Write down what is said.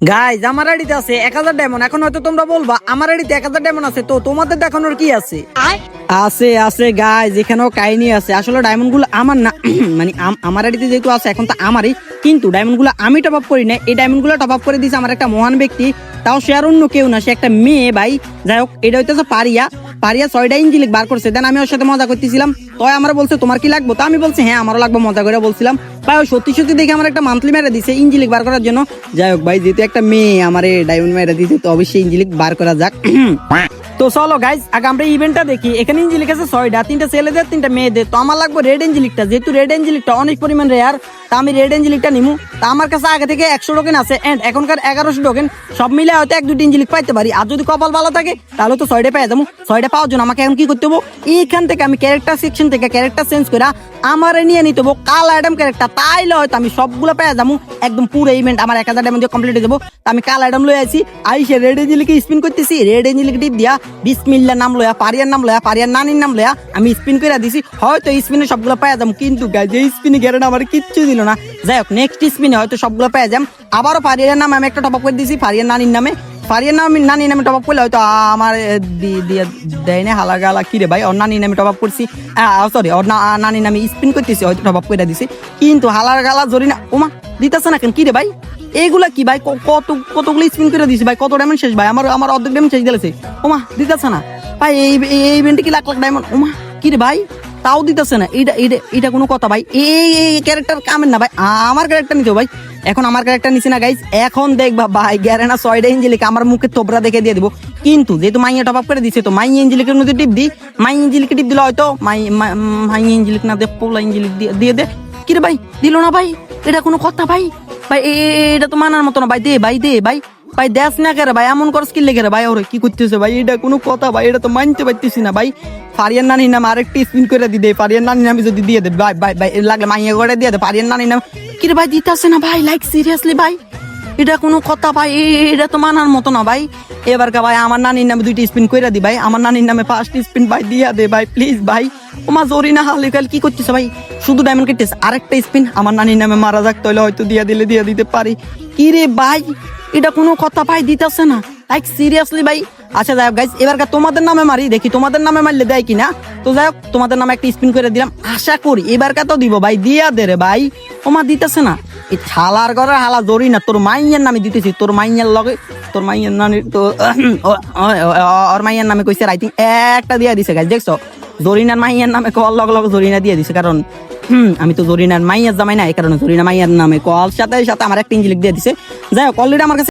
Guys আমার আইডিতে আছে 1000 ডায়মন্ড। এখন হয়তো তোমরা বলবা আমার আইডিতে 1000 ডায়মন্ড আছে, তো তোমাদের দেখানোর কি আছে? আছে আছে গাইজ, এখানেও কাহিনী আছে। আসলে ডায়মন্ড গুলো আমার না মানে আমার আইডিতে যেহেতু আছে এখন তো আমারই, কিন্তু ডায়মন্ড গুলো আমি টপ আপ করি না। এই ডায়মন্ড গুলো টপ আপ করে দিয়েছে আমার একটা মহান ব্যক্তি, তাও সে আর অন্য কেউ না, সে একটা মেয়ে ভাই। যাই হোক, এটা হইতেছে পারিয়া। পারিয়া 6টা ইঞ্জিলিক বার করছে। দেন আমি ওর সাথে মজা করতেছিলাম, তো আমার বলছে তোমার কি লাগবে, তো আমি বলছি হ্যাঁ আমারও লাগবে, মজা করে বলছিলাম ভাই। ও সত্যি সত্যি দেখে আমার একটা মান্থলি মেরে দিছে ইঞ্জিলিক বার করার জন্য। যাই হোক ভাই, যেহেতু একটা মেয়ে আমার ডায়মন্ড মেরে দিছে, তো অবশ্যই ইঞ্জিলিক বার করা যাক। তো চলো গাইজ, আগে আমরা ইভেন্টটা দেখি। এখানে ইঞ্জিলিক আছে 6টা, 3টা ছেলেদের 3টা মেয়েদের। তো আমার লাগবে রেড এঞ্জেলিকটা, যেহেতু রেড এঞ্জেলিকটা অনেক পরিমাণ রেয়ার, তা আমি রেড এঞ্জেলিকটা নিমু। তা আমার কাছে আগে থেকে 100 টোকেন আছে, এন্ড এখনকার 1100 টোকেন। সব মিলে হয়তো 1-2টি ইঞ্জিলিক পাইতে পারি, আর যদি কপাল ভালো থাকে তাহলে তো 6টা পেয়ে যাবো। 6টা পাওয়ার জন্য আমাকে এখন কি করতে হবো, এইখান থেকে আমি ক্যারেক্টার সেকশন থেকে ক্যারেক্টার চেঞ্জ করে আমার নিয়ে নিতে হবো কাল আইটেম ক্যারেক্টার। তাইলে হয়তো আমি সবগুলো পেয়ে যাবো, একদম পুরো ইভেন্ট আমার 1000 ডায়মন্ড দিয়ে কমপ্লিট হয়ে যাবো। তা আমি কাল আইটেম লয়ে আছি, আইসে রেড এঞ্জেলিকে স্পিন করতেছি। রেড এঞ্জেলিক টিপ দিয়া বিসমিল্লাহ নাম লয়া, পারিয়ার নাম লয়া, পারিয়ার নানির নাম লয়া আমি স্পিন করে দিছি। হয়তো স্পিনে সবগুলো পেয়ে যাবো, কিন্তু গাইজ এই স্পিনে গ্যারেন্টি আমার কিচ্ছু দিল না। যাই হোক, নেক্সট স্পিনে হয়তো সবগুলো পেয়ে যাম। আবারও পারিয়ার নামে আমি একটা টপ আপ করে দিছি, পারিয়ার নানির নামে। পারিয়ার নানির নামে টপ আপ করলে হয়তো আমার দিয়ে দেয় না হালা গালা। কি রে ভাই, ওর নানির নামে টপ আপ করছি, সরি ওর নানির নামে স্পিন করতেছি, হয়তো টপ আপ করে দিছি, কিন্তু হালার গালা জরি না। ওমা দিতেছে না কেন? কি রে ভাই, এইগুলা কি ভাই? কতগুলো স্পিন করে দিছি ভাই, কত ডায়মন্ড শেষ ভাই? আমার অর্ধেক ডায়মন্ড শেষ দিয়েছে। ওমা দিতেছে না ভাই, এই ইভেন্টে কি লাখ লাখ ডায়মন্ড? ওমা কি রে ভাই, তাও দিতেছে না। এটা কোনো কথা ভাই? এই ক্যারেক্টার কামেন না ভাই, আমার ক্যারেক্টার নিতে ভাই। এখন আমার ক্যারেক্টার নিচ্ছে না গাইজ, এখন দেখবা ভাই গ্যারেনা 6টা ইঞ্জিলিক আমার মুখে তোবরা দেখে দিয়ে দিব। কিন্তু যেহেতু মাইয়া টপ আপ করে দিচ্ছে, তো মাই ইঞ্জিলিকের মধ্যে টিপ দিই। মাই ইঞ্জিলিকে টিপ দিলে হয়তো মাই ইঞ্জিলিক না দে, পোলা ইঞ্জিলিক দিয়ে দে। কি রে ভাই, দিল না ভাই? এটা কোনো কথা ভাই? ভাই এটা তো মানার মতো না ভাই। দে ভাই, দে ভাই, ভাই দেশ না করে ভাই, এমন করস কি লেগে রে ভাই? ওরে কি করতেছে ভাই? এটা কোনো কথা ভাই? এটা তো মানতে পারতেছি না ভাই। ফারিয়ার নানির নাম আরেকটি স্পিন করে দিদে, ফারিয়ার নানির নামে যদি দিয়ে দে ভাই, ভাই ভাই লাগলে মাইয়া করে দিয়ে দে ফারিয়ার নানির নাম। কি রে ভাই, দিতেছে না ভাই? লাইক সিরিয়াসলি ভাই, এটা কোনো কথা ভাই? এটা তো মানার মতো না ভাই। এবার কা ভাই আমার নানির নামে 2টি স্পিন করে দি ভাই, আমার নানির নামে 5টি স্পিন ভাই দিয়া দে ভাই, প্লিজ ভাই। ওমা জরি না হালিকাল কি করতেছে ভাই? শুধু ডায়মন্ড কেটেছে, আরেকটা স্পিন আমার নানির নামে মারা যাক, তাহলে হয়তো দিয়ে দিতে পারি। কি রে ভাই, এটা কোনো কথা ভাই? দিতেছে না লাইক সিরিয়াসলি ভাই। আচ্ছা যাই হোক গাইজ, এবার তোমাদের নামে মারি, দেখি তোমাদের নামে মারলে দেয় কিনা। তো যাই হোক, তোমাদের নামে একটা স্পিন করে দিলাম, আশা করি এবার তো দিব ভাই, দিয়া দে রে ভাই। ওমা দিতেছে না, এই ছালার ঘরে হালা জরি না, তোর মাইয়ের নামে দিতেছি, তোর মাইয়ের লগে, তোর মাইয়ের নানির তো ওর মাইয়ের নামে কইছে রাইটিং একটা দিয়ে দিছে গাইজ, দেখছো? জরিনার মাইয়ের নামে কল লগ জরিনা দিয়ে দিছে, কারণ আমি তো জরিনার মাইয়ের জামাই না, এই কারণে জরিনা মাইয়ের নামে কল সাথে সাথে আমার একটা ইঞ্জিলিক দিয়ে দিছে। যাই হোক, অলরেডি আমার কাছে